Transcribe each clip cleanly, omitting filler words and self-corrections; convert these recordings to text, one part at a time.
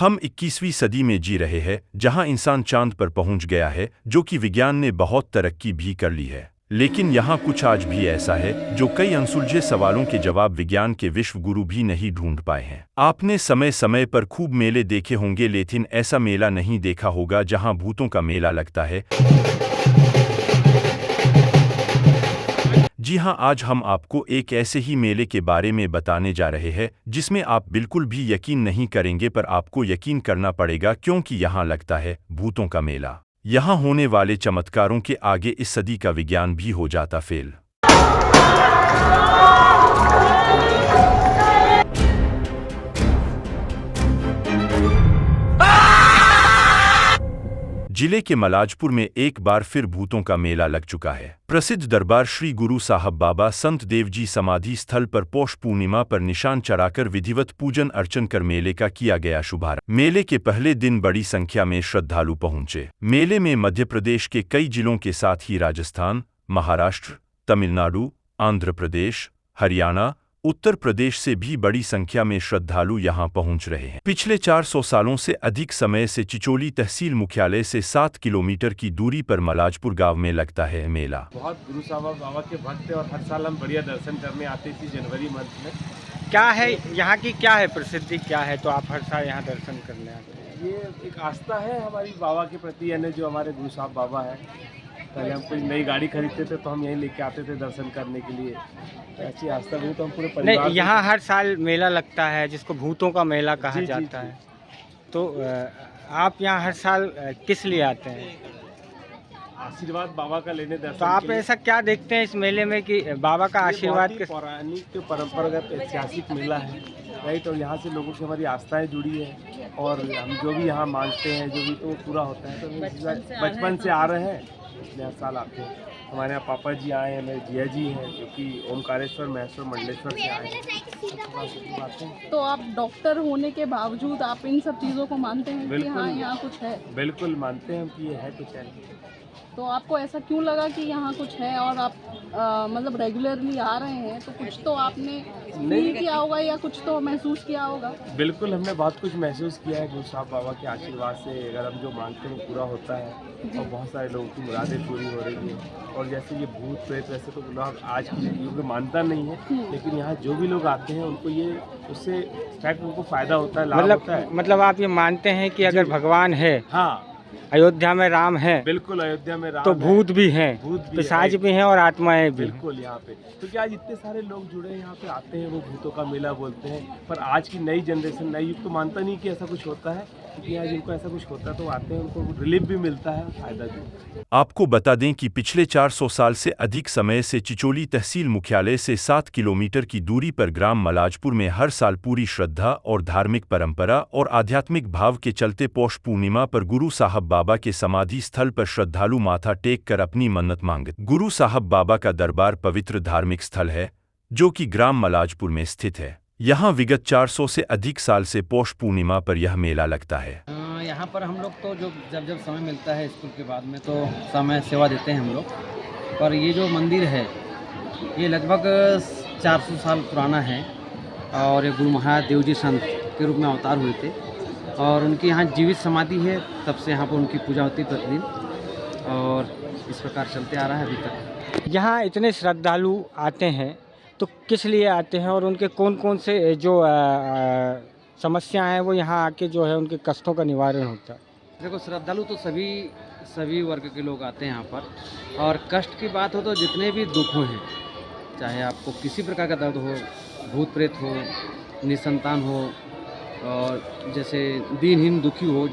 हम 21वीं सदी में जी रहे हैं, जहां इंसान चांद पर पहुंच गया है, जो कि विज्ञान ने बहुत तरक्की भी कर ली है। लेकिन यहाँ कुछ आज भी ऐसा है जो कई अनसुलझे सवालों के जवाब विज्ञान के विश्व गुरु भी नहीं ढूंढ पाए हैं। आपने समय समय पर खूब मेले देखे होंगे, लेकिन ऐसा मेला नहीं देखा होगा जहां भूतों का मेला लगता है। जी हाँ, आज हम आपको एक ऐसे ही मेले के बारे में बताने जा रहे हैं जिसमें आप बिल्कुल भी यकीन नहीं करेंगे, पर आपको यकीन करना पड़ेगा क्योंकि यहाँ लगता है भूतों का मेला। यहाँ होने वाले चमत्कारों के आगे इस सदी का विज्ञान भी हो जाता फेल। जिले के मलाजपुर में एक बार फिर भूतों का मेला लग चुका है। प्रसिद्ध दरबार श्री गुरु साहब बाबा संत देव जी समाधि स्थल पर पौष पूर्णिमा पर निशान चढ़ाकर विधिवत पूजन अर्चन कर मेले का किया गया शुभारंभ। मेले के पहले दिन बड़ी संख्या में श्रद्धालु पहुंचे। मेले में मध्य प्रदेश के कई जिलों के साथ ही राजस्थान, महाराष्ट्र, तमिलनाडु, आंध्र प्रदेश, हरियाणा, उत्तर प्रदेश से भी बड़ी संख्या में श्रद्धालु यहां पहुंच रहे हैं। पिछले 400 सालों से अधिक समय से चिचोली तहसील मुख्यालय से 7 किलोमीटर की दूरी पर मलाजपुर गांव में लगता है मेला। बहुत गुरु साहब बाबा के भक्त हैं और हर साल हम बढ़िया दर्शन करने आते थे जनवरी मंथ में। क्या है यहाँ की, क्या है प्रसिद्धि, क्या है तो आप हर साल यहाँ दर्शन करने आते हैं? ये एक आस्था है हमारी बाबा के प्रति, यानी जो हमारे गुरु साहब बाबा है। पहले हम कोई नई गाड़ी खरीदते थे तो हम यहीं लेके आते थे दर्शन करने के लिए। ऐसी आस्था भी तो हम पूरे परिवार। नहीं, यहाँ हर साल मेला लगता है जिसको भूतों का मेला कहा जाता है। तो आप यहाँ हर साल किस लिए आते हैं? आशीर्वाद बाबा का लेने दर्शन। तो आप ऐसा क्या देखते हैं इस मेले में कि बाबा का आशीर्वाद? पौराणिक परंपरागत ऐतिहासिक मेला है, राइट। और यहाँ से लोगों की हमारी आस्थाएं जुड़ी है और हम जो भी यहाँ मांगते हैं जो भी तो पूरा होता है। तो बचपन से आ रहे हैं, इसलिए हर साल आते हैं। हमारे यहाँ पापा जी आए हैं, मेरे जिया जी हैं जो कि ओमकारेश्वर महेश्वर मंडलेश्वर से आए हैं। तो आप डॉक्टर होने के बावजूद आप इन सब चीज़ों को मानते हैं कि हाँ यहाँ कुछ है? बिल्कुल मानते हैं कि ये है कुछ है। तो आपको ऐसा क्यों लगा कि यहाँ कुछ है और आप मतलब रेगुलरली आ रहे हैं, तो कुछ तो आपने फील किया होगा या कुछ तो महसूस किया होगा? बिल्कुल, हमने बहुत कुछ महसूस किया है। गुरु साहब बाबा के आशीर्वाद से अगर हम जो मांगते हैं पूरा होता है और बहुत सारे लोगों की मुरादें पूरी हो रही है। और जैसे ये भूत प्रेत वैसे तो लोग आज के युग में मानता नहीं है, लेकिन यहाँ जो भी लोग आते हैं उनको ये उससे फैक्ट उनको फ़ायदा होता है, लाभ होता है। मतलब आप ये मानते हैं कि अगर भगवान है, हाँ, अयोध्या में राम है, बिल्कुल अयोध्या में राम तो भूत भी हैं, पिशाच भी हैं और आत्माएं भी। बिल्कुल यहाँ पे क्योंकि आज इतने सारे लोग जुड़े हैं, यहाँ पे आते हैं, वो भूतों का मेला बोलते हैं। पर आज की नई जनरेशन, नई युग तो मानता नहीं कि ऐसा कुछ होता है, क्योंकि आज जिनको ऐसा कुछ होता है तो आते हैं, उनको रिलीफ भी मिलता है, फायदा भी। आपको बता दें कि पिछले 400 साल से अधिक समय से चिचोली तहसील मुख्यालय से 7 किलोमीटर की दूरी पर ग्राम मलाजपुर में हर साल पूरी श्रद्धा और धार्मिक परंपरा और आध्यात्मिक भाव के चलते पौष पूर्णिमा पर गुरु साहब बाबा के समाधि स्थल पर श्रद्धालु माथा टेक कर अपनी मन्नत मांगते। गुरु साहब बाबा का दरबार पवित्र धार्मिक स्थल है जो कि ग्राम मलाजपुर में स्थित है। यहाँ विगत 400 से अधिक साल से पौष पूर्णिमा पर यह मेला लगता है। यहाँ पर हम लोग तो जो जब समय मिलता है स्कूल के बाद में तो समय सेवा देते हैं हम लोग। पर ये जो मंदिर है ये लगभग 400 साल पुराना है और ये गुरु महाराज देव जी संत के रूप में अवतार हुए थे और उनकी यहाँ जीवित समाधि है। तब से यहाँ पर उनकी पूजा होती है प्रतिदिन और इस प्रकार चलते आ रहा है अभी तक। यहाँ इतने श्रद्धालु आते हैं तो किस लिए आते हैं और उनके कौन कौन से जो समस्या हैं वो यहाँ आके जो है उनके कष्टों का निवारण होता है? देखो, श्रद्धालु तो सभी वर्ग के लोग आते हैं यहाँ पर। और कष्ट की बात हो तो जितने भी दुख हैं, चाहे आपको किसी प्रकार का दर्द हो, भूत प्रेत हो, निसंतान हो और जैसे दीनहीन दुखी हो,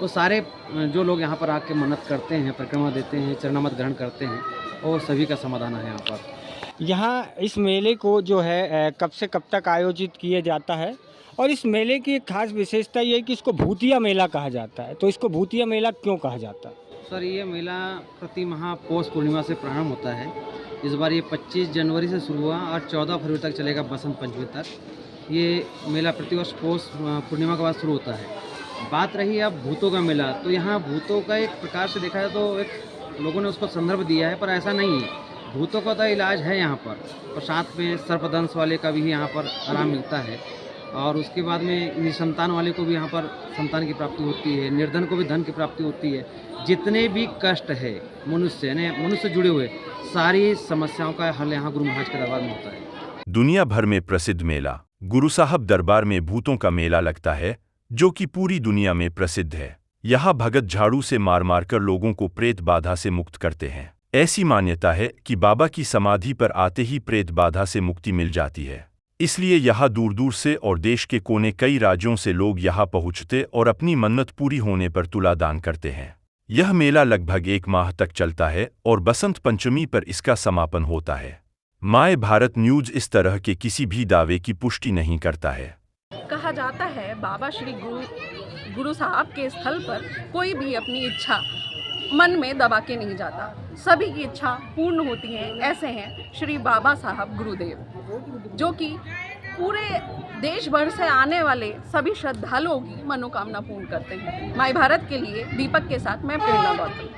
तो सारे जो लोग यहाँ पर आके मन्नत करते हैं, परिक्रमा देते हैं, चरणामत ग्रहण करते हैं और सभी का समाधान है यहाँ पर। यहाँ इस मेले को जो है कब से कब तक आयोजित किया जाता है और इस मेले की एक खास विशेषता ये है कि इसको भूतिया मेला कहा जाता है। तो इसको भूतिया मेला क्यों कहा जाता है? सर, ये मेला प्रति माह पौष पूर्णिमा से प्रारंभ होता है। इस बार ये 25 जनवरी से शुरू हुआ और 14 फरवरी तक चलेगा, बसंत पंचमी तक। ये मेला प्रतिवर्ष पौष पूर्णिमा के बाद शुरू होता है। बात रही अब भूतों का मेला, तो यहाँ भूतों का एक प्रकार से देखा जाए तो एक लोगों ने उसको संदर्भ दिया है, पर ऐसा नहीं है। भूतों का तो इलाज है यहाँ पर और साथ में सर्पदंश वाले का भी यहाँ पर आराम मिलता है। और उसके बाद में निसंतान वाले को भी यहाँ पर संतान की प्राप्ति होती है, निर्धन को भी धन की प्राप्ति होती है। जितने भी कष्ट है मनुष्य यानी मनुष्य से जुड़े हुए सारी समस्याओं का हल यहाँ गुरु महाराज के दरबार में होता है। दुनिया भर में प्रसिद्ध मेला गुरु साहब दरबार में भूतों का मेला लगता है, जो कि पूरी दुनिया में प्रसिद्ध है। यहाँ भगत झाड़ू से मार मार कर लोगों को प्रेत बाधा से मुक्त करते हैं। ऐसी मान्यता है कि बाबा की समाधि पर आते ही प्रेत बाधा से मुक्ति मिल जाती है। इसलिए यहाँ दूर दूर से और देश के कोने कई राज्यों से लोग यहाँ पहुँचते और अपनी मन्नत पूरी होने पर तुला दान करते हैं। यह मेला लगभग 1 माह तक चलता है और बसंत पंचमी पर इसका समापन होता है। माय भारत न्यूज इस तरह के किसी भी दावे की पुष्टि नहीं करता है। कहा जाता है बाबा श्री गुरु साहब के स्थल पर कोई भी अपनी इच्छा मन में दबा के नहीं जाता, सभी की इच्छा पूर्ण होती है। ऐसे हैं श्री बाबा साहब गुरुदेव, जो कि पूरे देश भर से आने वाले सभी श्रद्धालुओं की मनोकामना पूर्ण करते हैं। माय भारत के लिए दीपक के साथ मैं प्रेरणा गौतम।